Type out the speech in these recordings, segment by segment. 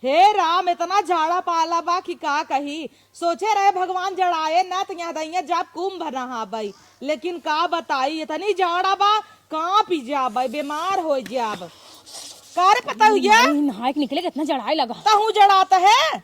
हे राम, इतना झाड़ा पाला बा कि का कही। सोचे रहे भगवान जड़ाए ना तो यहाँ दइया जब कुंभ नहा बई, लेकिन का बताई इतनी झाड़ा बा कहाँ पी जाब, बीमार हो जाब। कार पता हुआ नहाए के निकले कितना जड़ाई लगा। तहू जड़ाता है।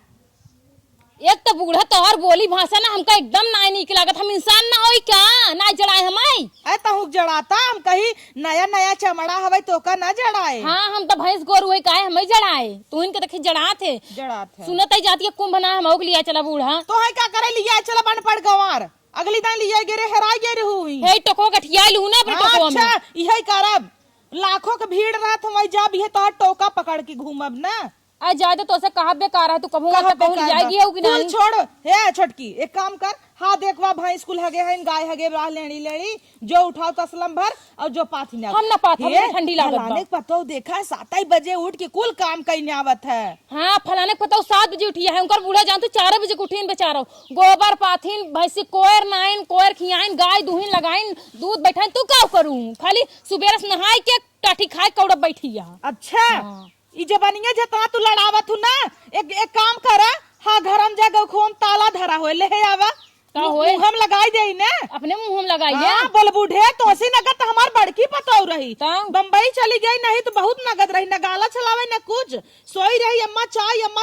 एक तो बूढ़ा तोहर बोली भाषा ना हमका एकदम ना निक लागत। हम इंसान ना होई क्या ना जड़ाए हमाई। अरे तहू जड़ाता, हम कही नया नया चमड़ा हवे तो का ना जड़ाए। हाँ हम तो भैंस गोरू है काहे हमें जड़ाए। तू इनके देखी जड़ा थे जड़ात है। सुनत ही जाती है कुंभ ना हम लिया चला बूढ़ा तो है क्या करे लिया चला बन पड़ गवार अगली दिन लिया गिरे हेरा गे हुई। हे टोको गठिया लू ना अपने टोको में। अच्छा यही करब, लाखों के भीड़ रहत वही जब ये तो टोका पकड़ के घूमब ना। आज जाते तो से कहा बेकार है तू कबू वहां पहुंच जाएगी हो कि नहीं। छोड़ हे छोटकी, एक काम कर, हाँ देखवा भाई स्कूल हगे है गाय हगे राह लेनी लेनी जो उठाओ तसलम भर और जो पाथी ना हम ना पाथी में ठंडी लागत बा। फलाने पतो देखा 7 बजे उठ के कुल काम कई आवत है। हाँ फलाने पता 7 बजे उठी है उनकर बूढ़ा जान तू 4 बजे उठीन बेचारो गोबर पाथीन भैंसी कोयर नाइन कोयर खियाइन गाय दूहिन लगाइन दूध बैठाइन तू का करूं खाली सुबेरे से नहाई के टाटी खाए कौड़ा बैठी है। अच्छा ई जबानिया जतना तू लड़ावत हूं ना, एक काम करा, हाँ घरम जगह खोम ताला धरा होए ले आवा का होए हम लगाई दे ना अपने मुंह में लगाई हाँ, बोल बूढ़े तो ऐसी नगद हमार बड़की पताऊ रही। ताऊ। बम्बई चली गई नहीं तो बहुत नगद रही, न गाला चलावे न कुछ, सोई रही अम्मा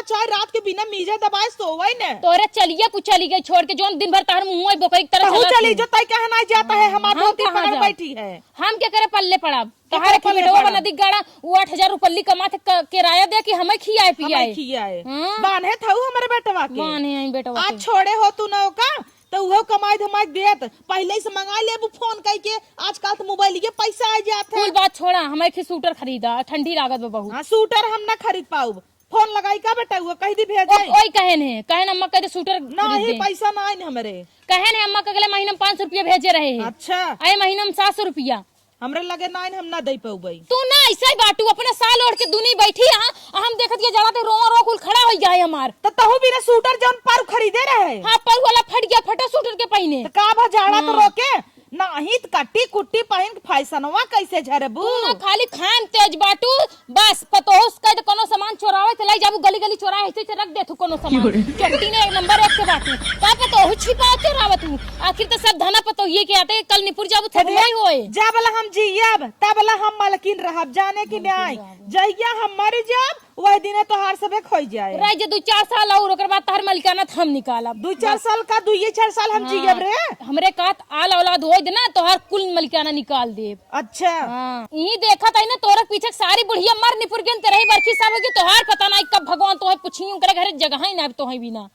चाय रात के बिना मीजे दबाए सोवे न। तोरे चलिए कुछ चली गई छोड़ के जोन दिन भर तार मुंह बोकई की तरह चली जो तय कहना जाता है हमारे हम पकड़ कहाँ बैठी है। हम क्या करे पल्ले पड़ा क्या तहारे पल्ले बेटवा पड़ा? नदी गाड़ा वो 8,000 रुपये कमाते किराया दे कि हमें खियाए पियाए खियाए हाँ। बांधे था हमारे बेटवा के माने आई बेटवा आज छोड़े हो तू न का तो वो कमाई धमाई देत पहले से मंगा ले फोन कई के, आजकल तो मोबाइल के पैसा आ जाते कुल बात छोड़ा हमें फिर सूटर खरीदा ठंडी लागत बा बहुत। हाँ सूटर हम ना खरीद पाऊ, फोन लगाई का बेटा हुआ कहीं दी भेजे ओई कहन अम्मा कहते सूटर नहीं पैसा ना आई हमरे कहन अम्मा का अगले महीने में 500 रुपया भेजे रहे हैं। अच्छा अरे महीने में 700 रुपया हमरे लगे ना हम ना दे पाऊ भाई। तू ना ऐसा ही बाटू अपने साल ओढ़ के दुनी बैठी हम देखत के जरा तो रो कुल खड़ा हो जाए हमार तो तहु भी ना सूटर जौन पर खरीदे रहे। हाँ पर वाला फट गया फटा सूटर के पहिने तो का भा जाड़ा तो रोके नहीं तो कट्टी कुट्टी पहन फैशनवा कैसे झरबू ना खाली खान तेज बाटू बस पतोस कह दे कोनो सामान चोरावे चलाई जाबू गली गली चोराए ऐसे रख दे तू कोनो सामान चट्टी ने नंबर 1 के बाटू का पतो छिपा चोरावत हूं आखिर तो सब धना पतो ये के आते कल निपुर जाबू थमई होए जबला हम जियब तबला हम मालकिन रहब जाने की न्याय जहिया हम मर जाब वह दिने तोहार सबे खोई जाए रह जे 2-4 साल और ओकर बाद तहर मलिकाना हम निकालब 2-4 साल का 2-4 साल हम जियब रे हमरे कात आल औलाद होई दे ना तोहार कुल मलिकाना निकाल दे। अच्छा हां ई देखत है ना तोरक पीछे सारी बुढ़िया मर निपुर के तेरे बरखी सब होगी तोहार पता नहीं कब भगवान तोहे पुछियो करे घरे जगह ही ना तोहे बिना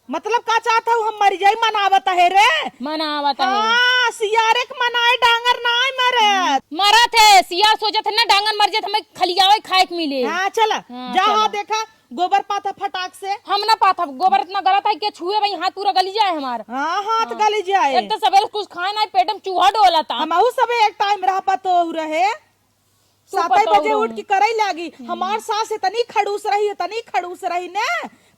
मतलब का चाहता हूँ हम मर जाई मनावत है रे मनावत है। हाँ सियारे के मनाए डांगर ना मरत मरत है सियार सोचत है ना डांगन मर जात हमें खलियावे खाए के मिले। हाँ चला हाँ, जा चला। देखा गोबर पाथा फटाक से हम ना पाता गोबर इतना गलत है कि छुए भाई हाथ पूरा गली जाए हमार। हाँ हाथ गली जाए एक तो सवेरे कुछ खाए ना पेट में चूहा डोला था हम सब एक टाइम रह पातो रहे 7 बजे उठ के करे लागी हमार सास इतनी खड़ूस रही ने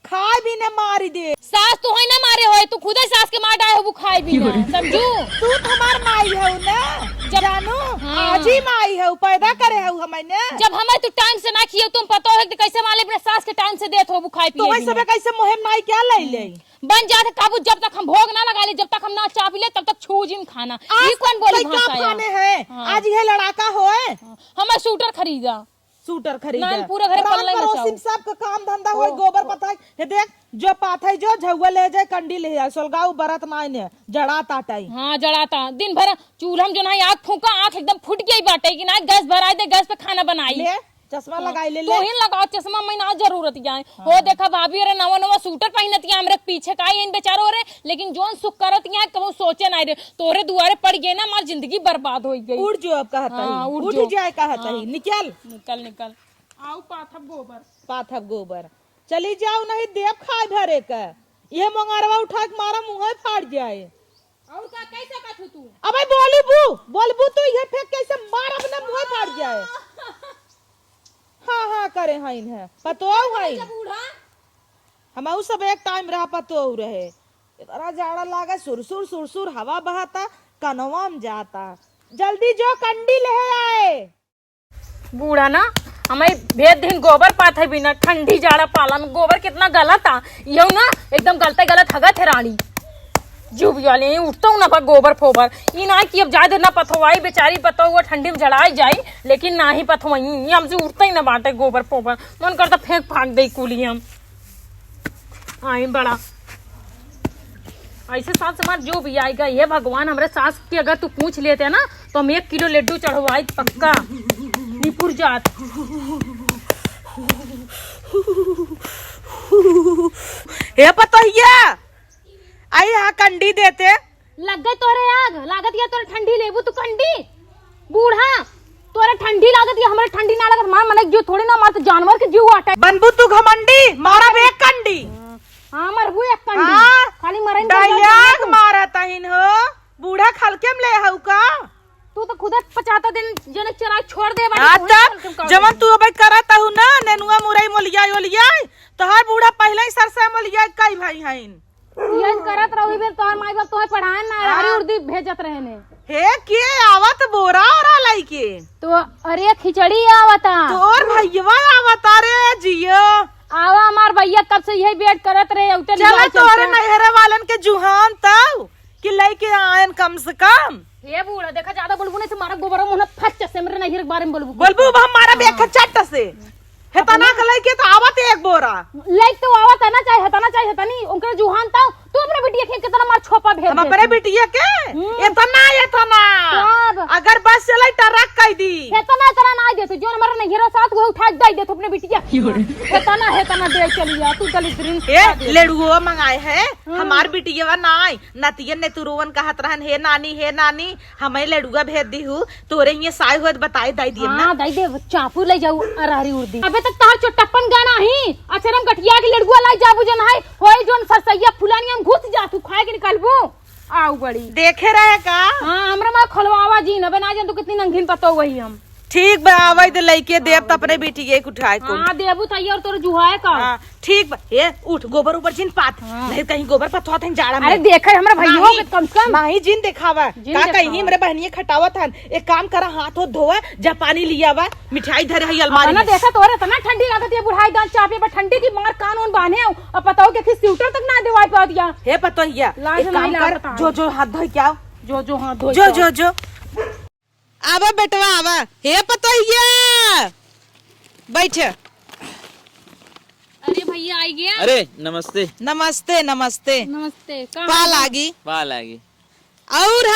खाए भी ने मारी दे। सास तो है ना मारे होए तू खुद ही सास के मार डाए हो वो खाए भी ना समझू तू तो हमार माई है ना जानू हाँ। आज ही माई है पैदा करे है हमें ने जब हमें तू टाइम से ना खियो तुम पता है कि कैसे माले अपने सास के टाइम से देत हो वो खाए तो पिए वही सब कैसे मुहिम नाई क्या ले ले बन जाते काबू जब तक हम भोग ना लगा ले जब तक हम ना चाप ले तब तक छू जिम खाना ये कौन बोली भाषा खाने है हाँ। आज ये लड़ाका होए हमें सूटर खरीदा सूटर खरीदा नान पूरा घर पल्ले में सिम साहब का काम धंधा होए गोबर पता है देख जो पाथे जो झुआ ले जाए कंडी ले जाए सोलगाव बरत नाई ने जड़ा ताटाई। हाँ जड़ाता दिन भर चूल्हा में जो ना आग फूका आंख एकदम फुट गई बाटे कि ना गैस भराई दे गैस पे खाना बनाई ले चश्मा लगाई ले तो ही लगाओ चश्मा मैं ना जरूरत जाए हो देखा भाभी रे नवा नवा सूटर पहनती हमरे पीछे का इन बेचारो रे लेकिन जोन सुख करत यहाँ कबो सोचे ना रे तोरे दुआरे पड़ गए ना हमारी जिंदगी बर्बाद हो गई। उड़ जो अब कहता हाँ, ही उड़ उठ जो। जाए कहता ही निकल निकल आओ पाथब गोबर चली जाओ नहीं देव खाए भरे का ये मंगारवा उठा के मारा मुंह फाड़ जाए और का कैसे कथू तू अबे बोलबू तो ये फेंक कैसे मार अपना मुंह फाड़ जाए। हाँ हाँ करे हाइन है पतो हाइन हम सब एक टाइम रहा पतो रहे इतना जाड़ा लागा सुरसुर हवा बहाता कनवा में जाता जल्दी जो कंडी ले आए। बूढ़ा ना हमें भेद दिन गोबर पात है बिना ठंडी जाड़ा पाला में गोबर कितना गलत था यो ना एकदम गलते गलत हगत है रानी जीव वाले उठता हूँ ना पर गोबर फोबर ये ना कि अब ज्यादा ना पथवाई बेचारी पतो हुआ ठंडी में जड़ाई जाए लेकिन ना ही पथवाई हमसे उठता ही ना बांटे गोबर फोबर मन करता फेंक फाक दे कुली हम आई बड़ा ऐसे साथ समाज जो भी आएगा ये भगवान हमारे सास की अगर तू पूछ लेते ना तो हम 1 किलो लड्डू चढ़वाई पक्का निपुर जात हे पतोहिया आई यहाँ कंडी देते लग गई तोरे आग लागत या तोरे ठंडी लेबू तू कंडी बूढ़ा तोरे ठंडी लागत या हमारे ठंडी ना लागत मार मन जो थोड़ी ना मार तो जानवर के जीव आटे बनबू तू घमंडी मारा एक कंडी हां मरबू एक कंडी हाँ, खाली मरन डायलॉग मारा तहिन हो बूढ़ा खलके में ले हउ का तू तो खुद 50 दिन जनक चरा छोड़ दे तब जमन तू अबे करत हु ना नेनुआ मुरई मोलिया ओलिया तोहार बूढ़ा पहले ही सरसा मोलिया कई भाई हइन ये करत रही बे तोहर माई बाप तोहे पढ़ाए ना हरी उर्दी भेजत रहे ने हे के आवत बोरा और लाई के तो अरे खिचड़ी आवता तोर भैया आवत रे जियो आवा हमार भैया कब से यही वेट करत रहे उतर चला तोरे नहरे वालन के जुहान तब कि लेके आयन कम से कम ये बूढ़ा देखा ज्यादा बोलबू नहीं से मारा गोबर मुंह फट से मेरे नहर के बारे में बोलबू बोलबू हमारा बेख चट से हेतना के लेके तो आवत एक बोरा लाइक तो आवत है ना चाहे हता नहीं उनके जुहान ता तू अपने बिटिया के कितना मार छोपा भेज हम अपने बिटिया के इतना अगर बस चले ट्रक कह दी इतना ना दे जो हमारा नहर साथ वो उठा दे दे अपने बिटिया इतना दे चलिया तू चली दिन ए लेडुओ मंगाए है हमार बिटिया नाई नतियन ने तुरुवन कहत रहन हे नानी हमें लेडुआ भेज दी हूं तोरे ये साय होत बताई दई दिए ना दई दे चापू ले जाऊ अरारी उर्दी अबे तक तार चोटप्पन गाना ही अचरम गठिया के लेडुआ लाई जाबू जन है होई जोन सरसैया फुलानी हम घुस जा तू खाए के निकालबू आऊ बड़ी देखे रहे का हां हमरा मा खलवावा जी न बना जन तू कितनी नंगीन पतो वही हम ठीक बा आवे तो लेके देव त अपने बिटिया के उठाए को हां देबू तैयार तोर जुहाए का हां ठीक बा ए उठ गोबर ऊपर जिन पात नहीं कहीं गोबर पथवा थे जाड़ा में अरे देखे हमरा भैया के कम से कम नहीं जिन दिखावा का कहीं हमरे बहनिए खटावत हन एक काम करा हाथ हो धोवा जा पानी लिया वा मिठाई धरे है अलमारी ना देखा तोरे तना ठंडी लागत है बुढ़ाई दांत चापे पर ठंडी की मार कानून बांधे और बताओ के स्वेटर तक ना देवाई पा दिया हे पतोहिया एक काम कर जो हाथ धो क्या जो हाथ धो जो आवा बेटवा आवा हे पतोहिया बैठ अरे भैया आई गया अरे नमस्ते पाल आगी और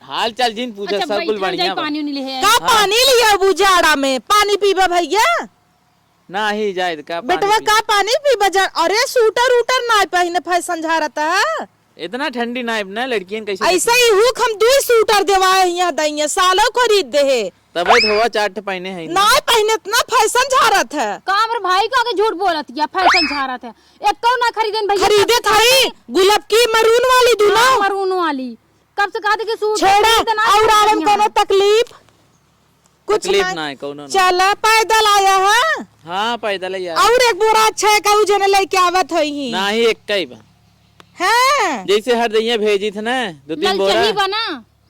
हाल चाल जिन पूछा सब कुल बढ़िया पानी नहीं ले का पानी लिया बुजाड़ा में पानी पीबा भैया ना ही जाए का बेटवा का पानी पीबा जा अरे सूटर उटर ना पहने फैशन झारता इतना ठंडी ना ना लड़कियन कैसे ऐसा ही हुक हम 2 सूटर देवाए यहाँ दइए सालों खरीद दे है तब हुआ 4 पहने है ना पहने इतना फैशन झारत है कामर भाई का आगे झूठ बोलत या फैशन झारत है एक तो ना खरीदन भैया खरीदे थाई गुलाब की मरून वाली दूना मरून वाली कब से कहते कि सूट छेड़ा और आराम कोनो तकलीफ कुछ ना है कोनो चला पैदल आया है हां पैदल ही और एक बोरा अच्छा है कहू जने लेके आवत होई ना ही एक कई बा हां जैसे हर दैया भेजी थे ना 2-3 बोरा ललचाही बना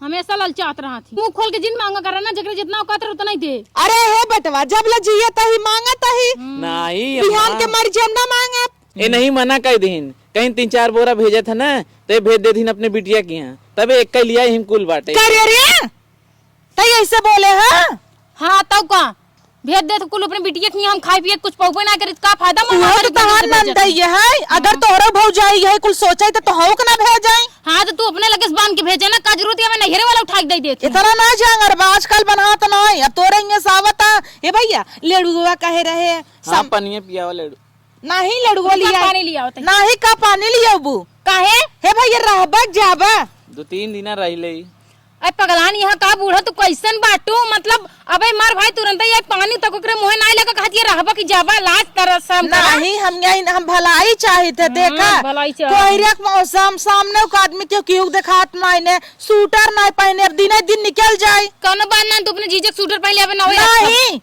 हमेशा ललचात रहा थी मुंह खोल के जिन मांगा करा ना जकरे जितना औकात उतना ही दे अरे हे बेटवा जब ल जिए तही मांगा तही नहीं बिहान के मर जन्ना मांगा ए नहीं मना कर दीन कहीं 3-4 बोरा भेजे थे ना ते भेज दे दीन अपने बिटिया के यहाँ तबे एक कई लिया हिम कुल बाटे करे रे तई ऐसे बोले हां हां तब का भेज दे तो कुल अपने बिटिया के हम खाए पिए कुछ पौबे ना करे का फायदा मन तो तहां नंद है अगर तोहरा भौजाई है कुल सोचे तो हौ के ना भेजाई हां तो तू अपने लगे बांध के भेजे ना का जरूरत है मैं नहरे वाला उठा के दे देती इतना ना जांगर आजकल बनात नहीं अब तोरे ये सावता ए भैया लेडुआ कहे रहे हां पानी पिया वाले नहीं लड़ुआ लिया पानी लिया होता नहीं का पानी लिया बू काहे हे भैया रहबा जाबा 2-3 दिन रहिले अरे पगलान यहाँ का बूढ़ा तू कैसन बाटू मतलब अबे मार भाई तुरंत ही पानी तक ओकरे मुंह ना लगा कहती रहबा की जाबा लाज तरस नहीं हम भलाई चाहते देखा कोहरे के मौसम सामने के आदमी के क्यों दिखात नहीं सूटर नहीं पहने दिन दिन निकल जाए कौन बात ना तू अपने जीजक सूटर पहन ले ना नहीं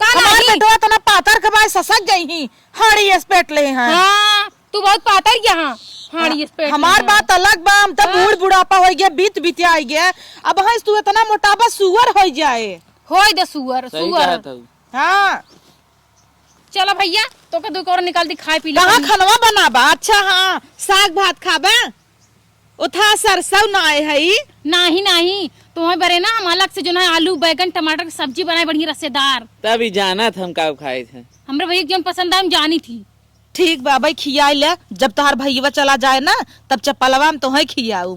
हमार बेटवा तना पातर के बाय ससक गई ही हाड़ी स्पेट ले हां हां तू बहुत पातर यहाँ हाड़ी स्पेट हमार बात अलग बा हम तब बूढ़ बुढ़ापा हो गया बीत आ गया अब हंस तू इतना मोटापा सुअर हो जाए होय दे सुअर हाँ चलो भैया तो का दुख और निकाल दी खाए पी ले कहाँ खनवा बनाबा? अच्छा हाँ साग भात खाबा। उथा सरसों ना आए है नहीं नहीं तुम्हें बरे ना हम अलग से जो ना आलू बैगन टमाटर की सब्जी बनाए बढ़िया रसेदार। तभी जाना था हम का खाए थे। हमरे भैया एकदम पसंद आए, हम जानी थी। ठीक बाबा खिया ले, जब तोहार भैया चला जाए ना तब चप्पलवा में तो खियाऊ।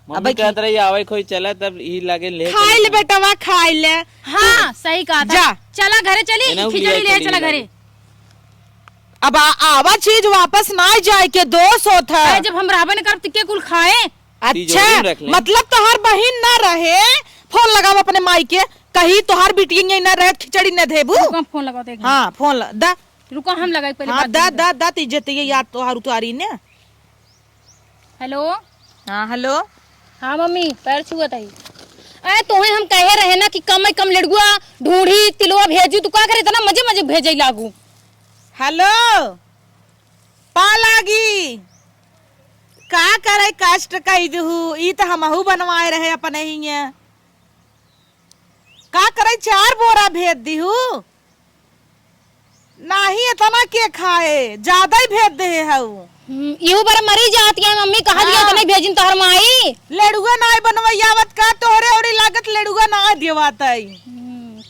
मम्मी कहत रही आवे कोई चला तब ई लागे ले खाई ले बेटवा खाई ले। हाँ सही कहा था। जा चला घरे चली खिचड़ी ले चला घरे। अब आवा चीज वापस ना जाए के दोष होता है। जब हम रहबे न करब तो के कुल खाए। अच्छा मतलब तोहार बहिन ना रहे, फोन लगाओ अपने माई के कही तोहार बिटिया न रहे खिचड़ी न देबू। फोन लगाते हाँ फोन दा रुको हम लगाई पहले। हाँ दा इज्जत याद तोहार उतारी ने। हेलो हाँ हेलो। हाँ मम्मी पैर छुआ था। अरे तोहे हम कहे रहे ना कि कम कम लड़ुआ ढूंढी तिलवा भेजू तू का करे इतना मजे मजे भेजे लागू। हेलो पा लागी का करे कष्ट कही दू ई तो हमहू बनवाए रहे अपने ही का करे 4 बोरा भेज दीहू। नहीं इतना के खाए ज्यादा ही भेज दे हऊ। इहू बार मरी जाती है मम्मी कहा दिया तो नहीं भेजिन तोहर माई। लेडुआ नाय बनवैयावत का तोहरे ओरी लागत लेडुआ नाय देवातई।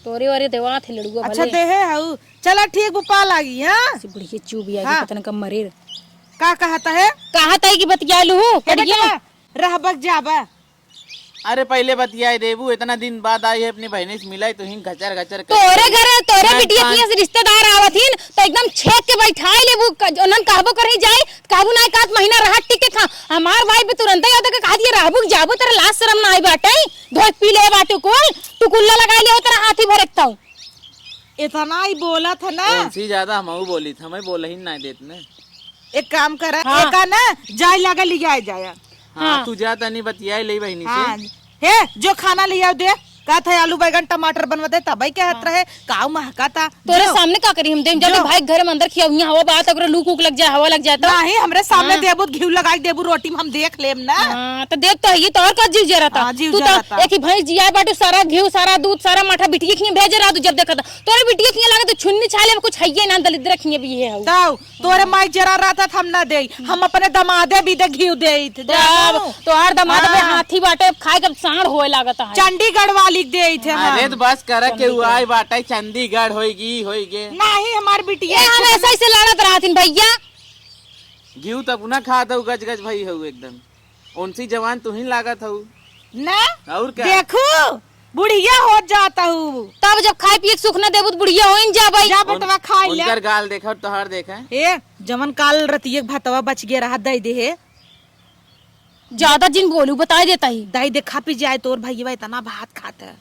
तोरे वारे देवा थे लड़ुआ अच्छा देहे हऊ चला ठीक बुपा लागी। हां से बुढ़िया चुब आई पता न कब मरे। का कहता है कि बतियालू रहबक जाबा। अरे पहले बतियाए देबू, इतना दिन बाद आई है अपनी बहनी से मिलाई तो हिं घचर घचर तोरे घर तोरे बिटिया किया से रिश्तेदार आवथिन तो एकदम छेक के बैठाए लेबू उनन कहबो करही जाए कहबू ना एक महीना रहा टिके खा। हमार भाई भी तुरंत ही आदा के कह दिया रहबू जाबो तेरा लाज शर्म ना आई बाटे धोक पी ले बाटे कोल तू कुल्ला लगा ले तेरा हाथी भरकता हूं। इतना ही बोला था ना। उनसे ज्यादा हमहू बोली था, मैं बोल ही ना देत ने। एक काम कर एका ना जाय लगा लिया जाया। हाँ तू जा तनी बतियाए ले बहनी से। हाँ हे जो खाना लिया दे का था आलू बैगन टमाटर बनवते तबई के हत रहे काऊ महका था। तोरे सामने का करी हम देम जब भाई घर में अंदर खिया हवा बात अगर लूक उक लग जाए हवा लग जाता नहीं हमरे सामने देबू घी लगाई देबू रोटी में हम देख लेम ना। हां तो देख तो ये तो और का जीव जरा था। तू तो एक ही भैंस जिया बाटू सारा घी सारा दूध सारा माठा बिटिया खिए भेज रहा तू जब देखा तोरे बिटिया खिए लगा तो छुन्नी छाले में कुछ हइये ना दलिद्र खिए भी है ताऊ तोरे माई जरा रहता हम ना दे हम अपने दमादे भी दे घी देइत जब तो हर दमाद में हाथी बाटे खाए के सांड होए लागत है। चंडीगढ़ वाली देइत है। अरे तो बस कर के हुआ बाटा चंडीगढ़ होएगी नहीं हमार बिटिया हम ऐसा ही से लड़त रहथिन भैया। घी तब ना खाता हूँ गज गज भाई हूँ एकदम उनसी जवान तू ही लागत हूँ ना। और क्या देखू बुढ़िया हो जाता हूँ तब जब खाए पिए सुख न देबू बुढ़िया होइन जाबई। जा बेटवा खा ले। उनकर गाल देखा और तोहार देखा ए जमन काल रतिये भतवा बच गया रहा दई दे ज्यादा जिन बोलू बता देता ही दई दे खा पी जाए तोर भैया इतना भात खाता है।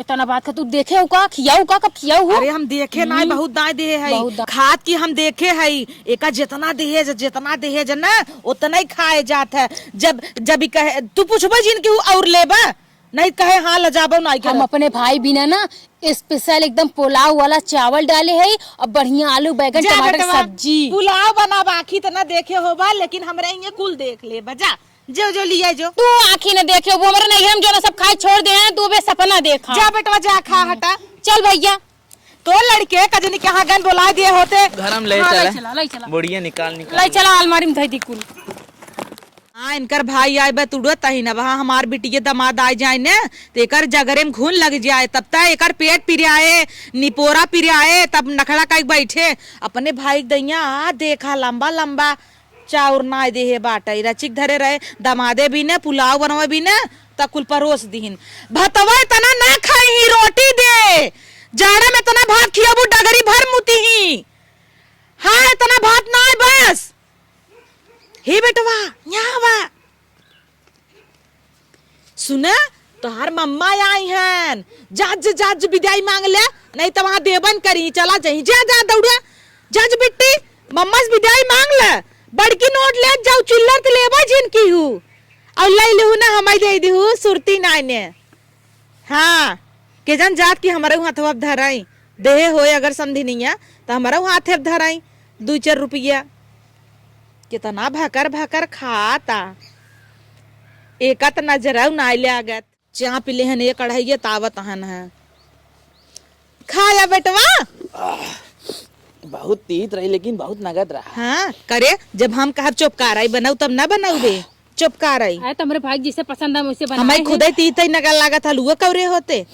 इतना बात का तू देखे हो का खियाऊ का कब खियाऊ हो। अरे हम देखे ना बहुत दाए दे है खाद की हम देखे है एका जितना दहेज ना उतना ही खाए जात है। जब जब कहे तू पूछबे जिन की और लेबा नहीं कहे हाँ लजाबो नहीं। हम अपने भाई बिना ना स्पेशल एकदम पुलाव वाला चावल डाले है और बढ़िया आलू बैगन टमाटर सब्जी पुलाव बना बाकी तो ना देखे होबा लेकिन हमरे ये कुल देख ले बजा जो जो लिया जो तू आँखी न देखे वो हमारा नहीं हम जो ना सब खाए छोड़ दे हैं तू बे सपना देखा। जा बेटवा जा खा हटा चल भैया तो लड़के कजनी के गन बुला दिए होते घर हम ले चला बुढ़िया निकाल लाई चला अलमारी में धई दी कुल। हाँ इनकर भाई आए बे तुड़त ही ना वहाँ हमार बिटिया दमाद आ जाए ने तो एकर जगरे में खून लग जाए तब तक एकर पेट पिराए निपोरा पिराए तब नखड़ा का बैठे अपने भाई दैया आ देखा लंबा लंबा चाउर ना दे बाटे रचिक धरे रहे दमादे भी ने पुलाव बनवे भी ने तब कुल परोस दीन भतवा तना ना खाई रोटी दे जाड़ा में तना भात खियाबू डगरी भर मुती ही। हाँ इतना भात ना बस हे बेटवा यहाँ सुना तोहार मम्मा आई हैं जज विदाई मांग ले नहीं तो वहां देवन करी चला जाही जा जा दौड़ा जज बिट्टी मम्मा से विदाई मांग ले बड़की नोट ले जाओ चिल्लर तो लेबा जिनकी हूँ और ले लेहू ना हमारी दे दी हूँ सुरती नाइने। हाँ के जन जात की हमारे वहाँ थोड़ा धराई देहे होए अगर समझी नहीं है तो हमारा वहाँ थे धराई 2-4 रुपया कितना भाकर भाकर खाता एका तो नजर ना ले आगत चाह पीले हन ये कढ़ाइये तावत हन है खाया बेटवा। बहुत तीत रही लेकिन बहुत नगद रहा। हाँ करे, जब हम कहा चुपकाराई बनाऊ तब ना बनाऊ बे चुपकाराई। अरे तुम्हारे भाई जिसे पसंद है वैसे बनाए हमारे खुद ही तीत ही नगल लागत हलुआ कौरे होते।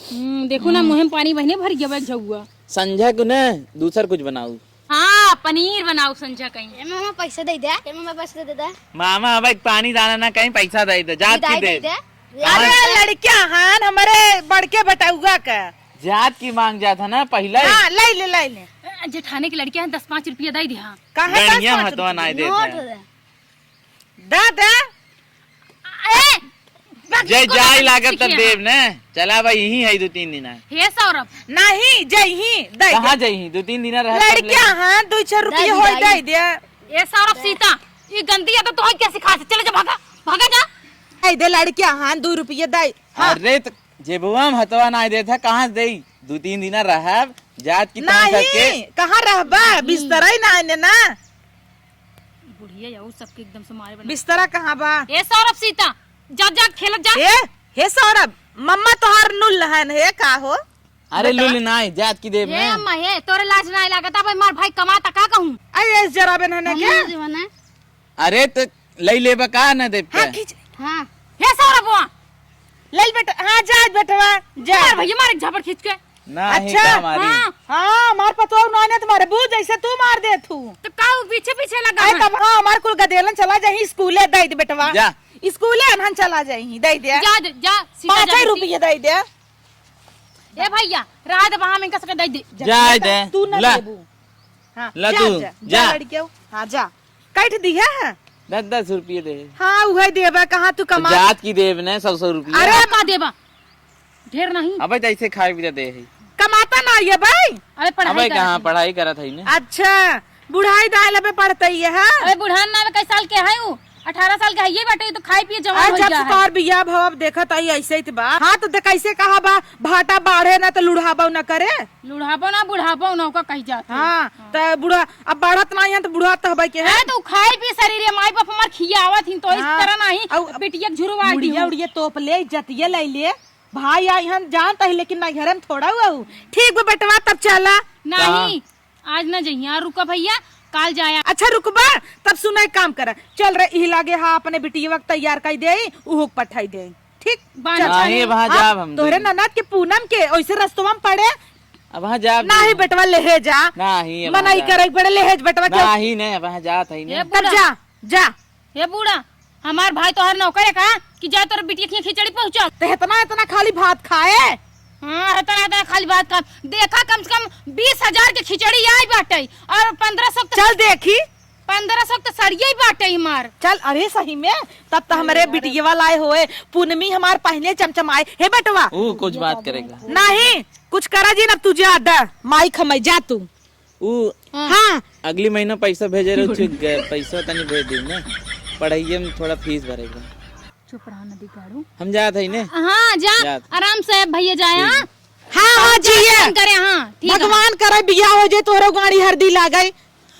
देखो ना मुँह में पानी बहने भर गया झुआ। संझा को न दूसर कुछ बनाऊ। हाँ पनीर बनाओ संझा कहीं। मामा पैसा दे दे, मामा पैसा दे दे। मामा अब एक पानी दाना ना कहीं पैसा दे दे, जात की दे। अरे लड़किया हान हमारे बड़के बटाउआ का जात की मांग जात है ना पहले। हाँ लाई ले। जेठाने की लड़कियां 10-5 रुपया दे दे। हाँ गणिया महत्वा ना दे दादा जय जाय लागत तब देव ने। चला भाई यही है 2-3 दिन। हे सौरभ नहीं जही दे कहाँ जाई 2-3 दिन रह। लड़किया हाँ 2-4 रुपये हो दे दे। ये सौरभ सीता ये गंदी है तो तुम क्या सिखा चले जा भागा भागा जा। दे लड़किया हाँ 2 रुपये दे। अरे जेबुआ महत्वा ना दे था कहाँ दे 2-3 दिन रह जात की तंग करके। कहाँ रहबा बिस्तरा ही ना ना बुढ़िया यार सबके एकदम से मारे बना। बिस्तरा कहाँ बा। ये सौरभ सीता जा जा खेल जा। हे सौरभ मम्मा तोहार नुल हन है का हो। अरे लुल ना जात की देव ये ने। अम्मा ये तोरे लाज ना लागता भाई मार भाई कमाता का कहूं। अरे जरा बन है क्या। जीवन अरे तो ले ले बका न दे पे। हाँ खींच हाँ हे सौरभ वहाँ ले बेटा। हाँ जा बेटवा जा यार भैया मार एक झापड़ खींच के। ना अच्छा, ही हमारी। हाँ मार पतो ना तुम्हारे बूझ जैसे तू मार दे तू। तो काऊ पीछे पीछे लगा अरे है। तब हाँ हमारे कुल गदेलन चला जाही स्कूले दे दे बेटवा। जा। स्कूले अनहन चला जाही दे दे। जा जा सीता 5 रुपये दे दे। ए भैया रहा दे वहां में इनका सके दे दे। जाय दे तू न ला देबू। हाँ ला जा, तू, जा, जा। जा लड़कियों हाँ जा काट दिया है। 10-10 रुपये दे। हाँ वही देबा कहाँ तू कमा। जात की देव ने 100 रुपये। अरे का देबा ढेर नहीं। अबे जैसे खाए भी दे है। कमाता ना ये भाई। अबे पढ़ाई अबे कर। कहाँ पढ़ाई करत है ने। अच्छा बुढ़ाई दाल पे पड़ता ही है। अबे बुढ़ान ना कई साल के है वो 18 साल का है ये बेटे तो खाई पिए जवान हो जब गया से है। तोर बिया भव देखत आई ऐसे ही बा। हाँ तो कैसे कहा बा भाटा बाढ़े ना तो लुढ़ाबा न करे। लुढ़ापो ना बुढ़ापो ना का कही जाता। हाँ तो बुढ़ा अब बढ़त ना है तो बुढ़ा तो हबे के है। है तो खाई पिए शरीर है माई बाप हमार खियावत ही तो इस हाँ। तरह नहीं औ- बेटिया झुरवा दी उड़िया उड़िया तोप ले इज्जतिया ले ले भाई आई हम जानता है लेकिन ना घर में थोड़ा हुआ हूँ। ठीक बा बेटवा तब चला। नहीं आज ना जइया रुका भैया काल जाया। अच्छा रुकबा तब सुना एक काम कर चल रे ही लागे हाँ अपने बिटिया वक्त तैयार कर दे उहुक पठाई दे ठीक। बांध चल। नहीं वहाँ हाँ, जाब हम तोहरे ननद के पूनम के वैसे रस्तवा में पड़े अब वहाँ जाब नाही बेटवा लेहे जा नहीं मनाई करे बड़े लेहे बेटवा क्यों नहीं नहीं वहाँ जात है ये ने। तब जा जा ये बूढ़ा हमार भाई तो हर नौकर है का कि जा तोर बिटिया की खिचड़ी पहुंचा। तो इतना इतना खाली भात खाए। हाँ इतना खाली बात का देखा कम से कम 20,000 की खिचड़ी आई बाटे और 1500 चल देखी 1500 तो सड़िया ही बाटे हमार। चल अरे सही में तब तो हमारे बिटिया लाए हुए पूनमी हमार पहले चमचमाए हे बेटवा। वो कुछ बात करेगा। नहीं कुछ करा जी ना तू जा माई खमई जा तू। वो हाँ अगली महीना पैसा भेजे रहे पैसा तनी भेज दी ना पढ़ाई में थोड़ा फीस भरेगा। चुप रहा नदी गाड़ू हम जात है ने। हाँ जा जा। आराम से भैया जाया। हाँ हाँ जी करे हाँ ठीक है। भगवान करे बिया हो जाए तोहरो गाड़ी हरदी लागे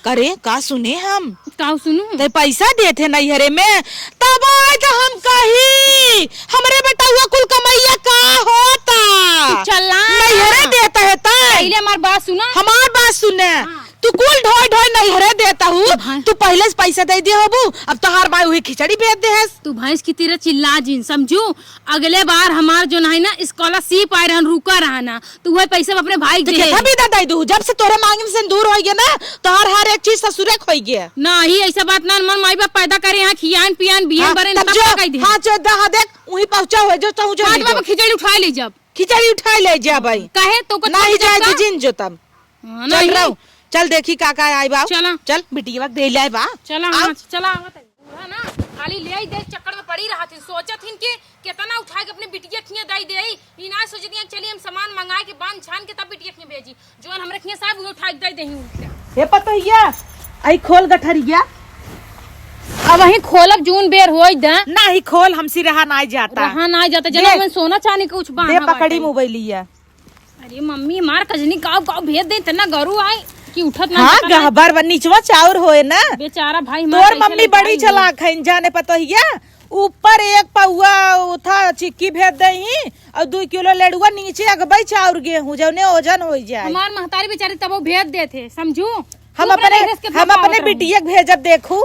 करे का सुने हम काऊ सुनू ते पैसा देते नैहरे में तब आज हम कही हमरे बेटा हुआ कुल कमैया का होता चला नैहरे देता है पहले हमार बात सुना। हमार बात सुने तू कुल ढोई ढोई नैहरे देता हूँ तू पहले से पैसा दे दिया होबू अब तो हर बार वही खिचड़ी भेज दे है। तू भैंस की तरह चिल्ला जिन समझू अगले बार हमार जो है ना स्कॉलरशिप आए रहन रुका रहा ना तू वही पैसा अपने भाई तो दे। कितना भी दे दू जब से तोरे मांगे में सिंदूर हो गया ना तो हर एक चीज ससुरे खोई गया। नहीं ऐसा बात ना मन माई बाप पैदा करे यहाँ खियान पियान बियान बरे तब जो हाँ जो दहा देख वही पहुंचा हुए जो चाहूँ जो बाबा खिचड़ी उठा ली जब खिचड़ी उठा ले जा भाई कहे तो को नहीं जाए जिन जो तब हाँ, चल नहीं। रहा चल देखी काका आई बा चला। चल बिटिया वक्त दे ले बा चला हाँ, चला आवत है। बूढ़ा ना खाली ले आई दे चक्कर में पड़ी रहा थी सोचत हिन कि कितना उठा के अपने बिटिया खिया दई दे ई ना सोचती हैं चलिए हम सामान मंगाए के बांध छान के तब बिटिया खिया भेजी जोन हमरे खिया साहब वो उठा के दई देही। हे पतैया आई खोल गठरिया अब वही खोलब जून बेर होई द नहीं खोल हमसे रहा नहीं जाता रहा ना जाता जना दे। मन सोना चांदी के कुछ दे बांधा पकड़ी मोबाइलिया। अरे मम्मी मार कजनी गाँव गाँव भेज दे तना गरू आई कि उठत ना हाँ पता ना। गहबर निचवा चाउर होए ना बेचारा भाई तोर मम्मी बड़ी चलाक है जाने पतैया ऊपर 1 पौआ था चिक्की भेज दही और 2 किलो लेडुआ नीचे अगबई चाउर गेहूं जौने ओजन हो जाए। हमार महतारी बेचारी तब वो भेज देते समझू। हम अपने बिटिया के भेजब देखू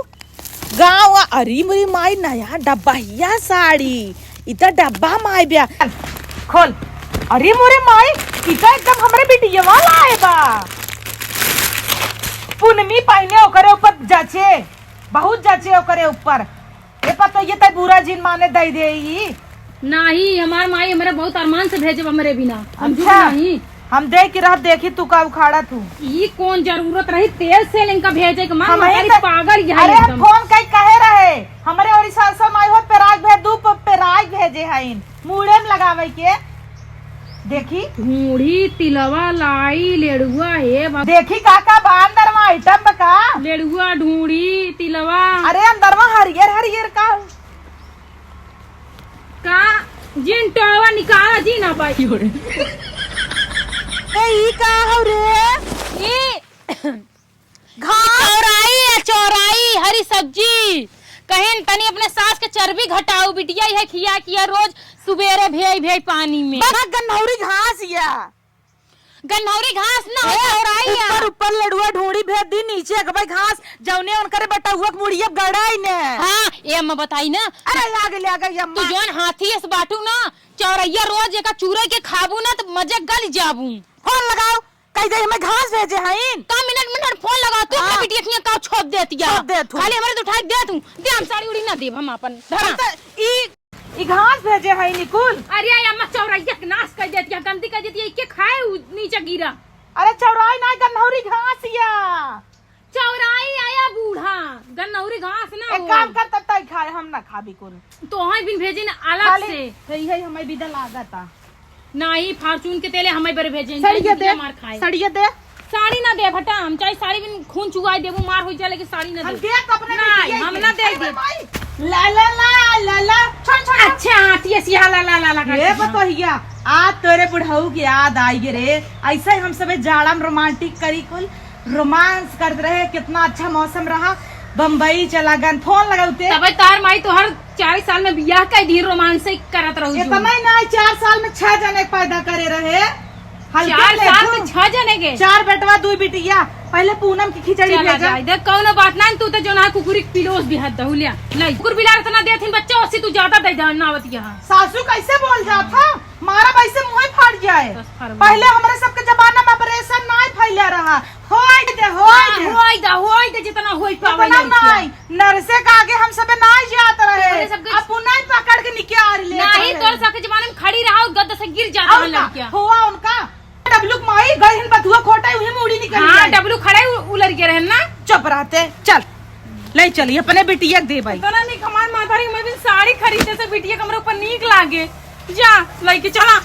गाँव। अरे मुरी माई नया डब्बा साड़ी इतना डब्बा माई ब्या खोल। अरे मोरे माई इतना एकदम हमरे बिटिया वाला आए बा पुनमी पहने ओकरे ऊपर जाचे बहुत जाचे ओकरे ऊपर ये पता ये तो बुरा जिन माने दे दे नहीं। हमार माई हमारे बहुत अरमान से भेजे हमरे बिना। अच्छा नहीं हम देख के रह देखी तू का उखाड़ा तू ये कौन जरूरत रही तेल से इनका भेजे के मां पागल है। अरे हम फोन कई कहे रहे हमारे और सासू माई हो पेराज भेज दू पेराज भेजे हइन मुड़े में लगावे के देखी ढूंढी तिलवा लाई लेड़ुआ है देखी काका बा अंदर में आइटम बका लेड़ुआ ढूंढी तिलवा। अरे अंदर में हरियर हरियर का जिन टोवा निकाला जी ना पाई ई का हो रे ये चौराई हरी सब्जी कहीं तनी अपने सास के चर्बी घटाओ बिटिया है खिया किया रोज सुबेरे भेज पानी में। गन्नौरी घास या गन्नौरी घास ना चौराई ऊपर लड़ुआ ढूंढी भेज दी नीचे अगबई घास जौने उनकरे बटुआ मुड़िया गड़ाई ने। हाँ ये अम्मा बताई ना। अरे आगे तू जोन हाथी से बाटू ना चौरैया रोज एक चूरे के खाबू ना तो मजे गल जाबू। फोन लगाओ कई दे हमें घास भेजे हइन का मिनट फोन लगा तू अपनी बिटिया के का छोप देतिया खाली हमरे तो उठाई दे तू दे हम साड़ी उड़ी ना देब हम अपन धरा ई घास भेजे हइन निकुल। अरे अम्मा चौरैया के नाश कर देतिया गंदी कर देतिया के खाए नीचे गिरा। अरे चौराई ना गन्नौरी घास या चौराई आया बूढ़ा गन्नौरी घास ना। एक काम कर तब तक खाए हम ना खाबी कोन तो हई बिन भेजे ना अलग से सही है हमें बिदा लागता नहीं फार्चून के तेले हमें बर भेजे सड़िया दे मार खाए सड़िया दे साड़ी ना दे भटा हम चाहे साड़ी बिन खून चुगाई देबू मार हो जाए लेकिन साड़ी ना दे। हम देख अपने नहीं हम ना दे दे ला ला ला ला ला छोड़ अच्छा हाथी ऐसी ला ला ला ला ये बतहिया आज तोरे बुढ़ऊ की याद आई रे ऐसे हम सब जाड़ा में रोमांटिक करी कुल रोमांस करते रहे कितना अच्छा मौसम रहा बम्बई चला गन फोन लगाते तब तार माई तो हर 40 साल में बियाह का धी रोमांस करत रहू इतना ना 4 साल में 6 जने पैदा करे रहे 4 साल में 6 जने के 4 बेटवा 2 बिटिया पहले पूनम की खिचड़ी भेजा देख कौनो बात ना तू तो जो ना कुकुरी पिलोस भी हद दहुलिया नहीं कुकुर बिलार इतना देथिन बच्चा ओसी तू ज्यादा दे नावत यहां सासू कैसे बोल जात था मारा वैसे मुंह फाट जाए। पहले हमारे सबके जमाना में ऑपरेशन नहीं फैला रहा होई दे जितना होई पावे नहीं नर्से का आगे हम सब नहीं जात रहे अब पुनः पकड़ के निकाल ले नहीं तोर सबके जमाने में खड़ी रहा गद्दा से गिर जाता लड़कियां हुआ उनका डब्लू माई गई बथुआ खोटा उही मुड़ी निकल हां डब्लू खड़े उलर के रहन ना चुप रहते चल ले चली अपने बिटिया दे भाई तना नहीं कमान मातारी मैं भी साड़ी खरीदे से बिटिया कमरे ऊपर नीक लागे जा लेके चला।